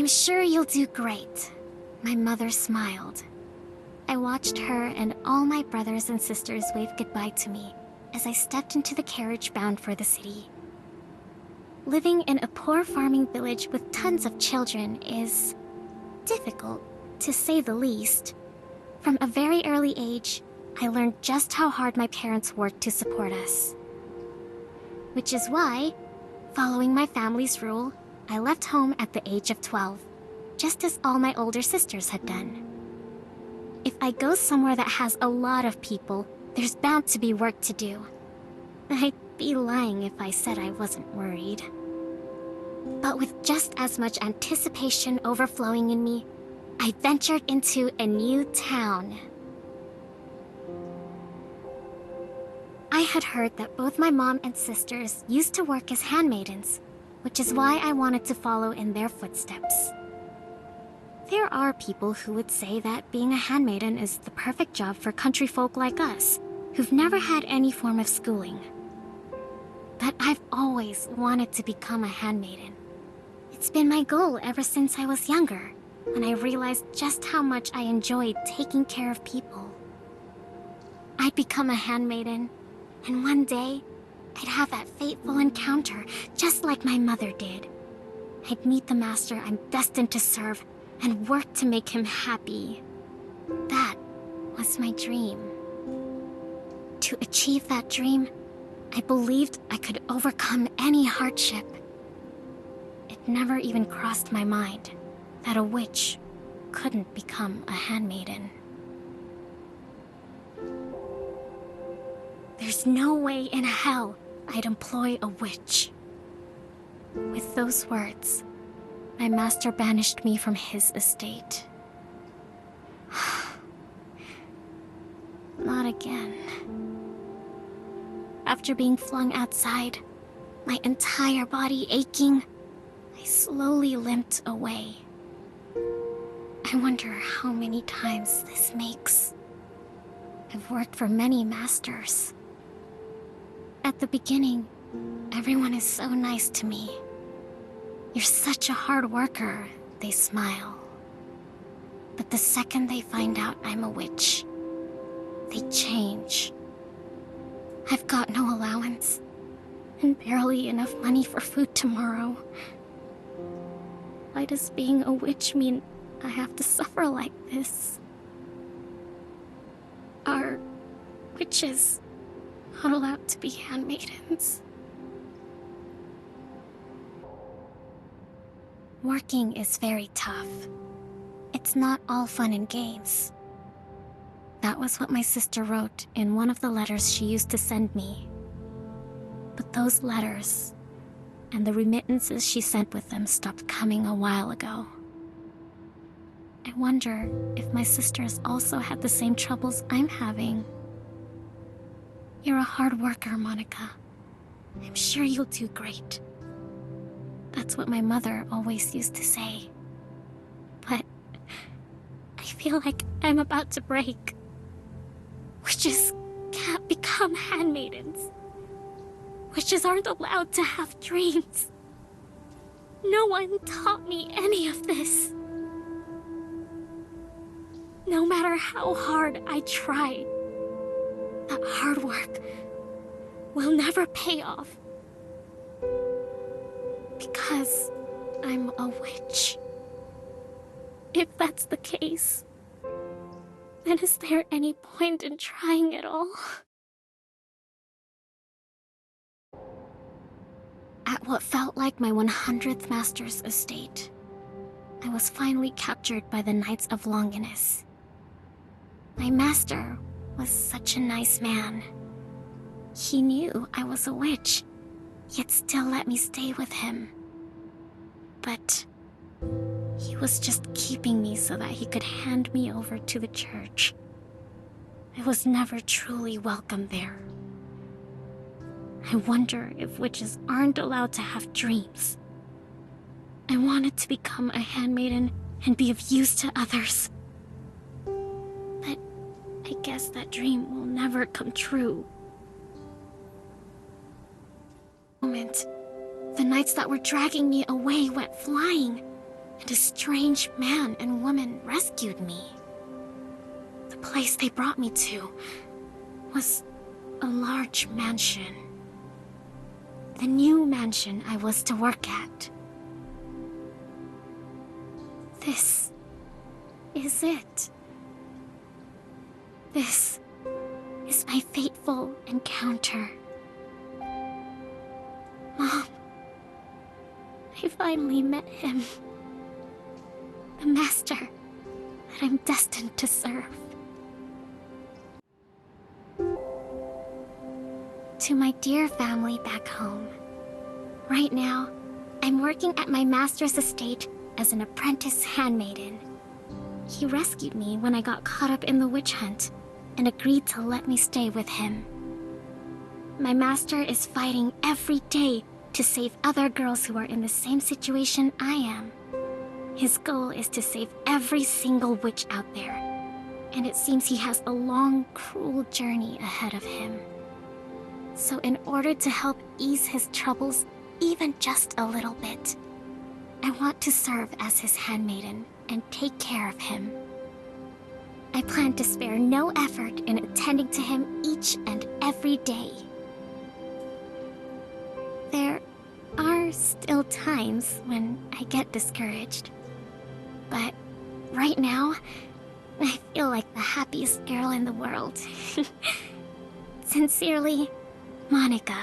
sure you'll do great. My mother smiled. I watched her and all my brothers and sisters wave goodbye to me as I stepped into the carriage bound for the city. Living in a poor farming village with tons of children is difficult, to say the least. From a very early age, I learned just how hard my parents worked to support us. Which is why, following my family's rule, I left home at the age of 12, just as all my older sisters had done. If I go somewhere that has a lot of people, there's bound to be work to do. I'd be lying if I said I wasn't worried. But with just as much anticipation overflowing in me, I ventured into a new town. I had heard that both my mom and sisters used to work as handmaidens, which is why I wanted to follow in their footsteps. There are people who would say that being a handmaiden is the perfect job for country folk like us, who've never had any form of schooling. But I've always wanted to become a handmaiden. It's been my goal ever since I was younger, when I realized just how much I enjoyed taking care of people. I'd become a handmaiden, and one day, I'd have that fateful encounter, just like my mother did. I'd meet the master I'm destined to serve, and work to make him happy. That was my dream. To achieve that dream, I believed I could overcome any hardship. It never even crossed my mind that a witch couldn't become a handmaiden. There's no way in hell I'd employ a witch. With those words, my master banished me from his estate. Not again. After being flung outside, my entire body aching, I slowly limped away. I wonder how many times this makes. I've worked for many masters. At the beginning, everyone is so nice to me. You're such a hard worker, they smile. But the second they find out I'm a witch, they change. I've got no allowance, and barely enough money for food tomorrow. Why does being a witch mean I have to suffer like this? Are witches not allowed to be handmaidens? Working is very tough. It's not all fun and games. That was what my sister wrote in one of the letters she used to send me. But those letters, and the remittances she sent with them, stopped coming a while ago. I wonder if my sisters also had the same troubles I'm having. You're a hard worker, Monica. I'm sure you'll do great. That's what my mother always used to say. But I feel like I'm about to break. Witches can't become handmaidens. Witches aren't allowed to have dreams. No one taught me any of this. No matter how hard I try, that hard work will never pay off. Because I'm a witch. If that's the case, then is there any point in trying at all? At what felt like my 100th master's estate, I was finally captured by the Knights of Longinus. My master was such a nice man. He knew I was a witch, yet still let me stay with him. But he was just keeping me so that he could hand me over to the church. I was never truly welcome there. I wonder if witches aren't allowed to have dreams. I wanted to become a handmaiden and be of use to others. But I guess that dream will never come true. The knights that were dragging me away went flying. and a strange man and woman rescued me. The place they brought me to was a large mansion. The new mansion I was to work at. This is it. This is my fateful encounter. Mom, I finally met him. The master that I'm destined to serve. To my dear family back home. Right now, I'm working at my master's estate as an apprentice handmaiden. He rescued me when I got caught up in the witch hunt and agreed to let me stay with him. My master is fighting every day to save other girls who are in the same situation I am. His goal is to save every single witch out there, and it seems he has a long, cruel journey ahead of him. So in order to help ease his troubles even just a little bit, I want to serve as his handmaiden and take care of him. I plan to spare no effort in attending to him each and every day. There are still times when I get discouraged, but right now, I feel like the happiest girl in the world. Sincerely, Monica.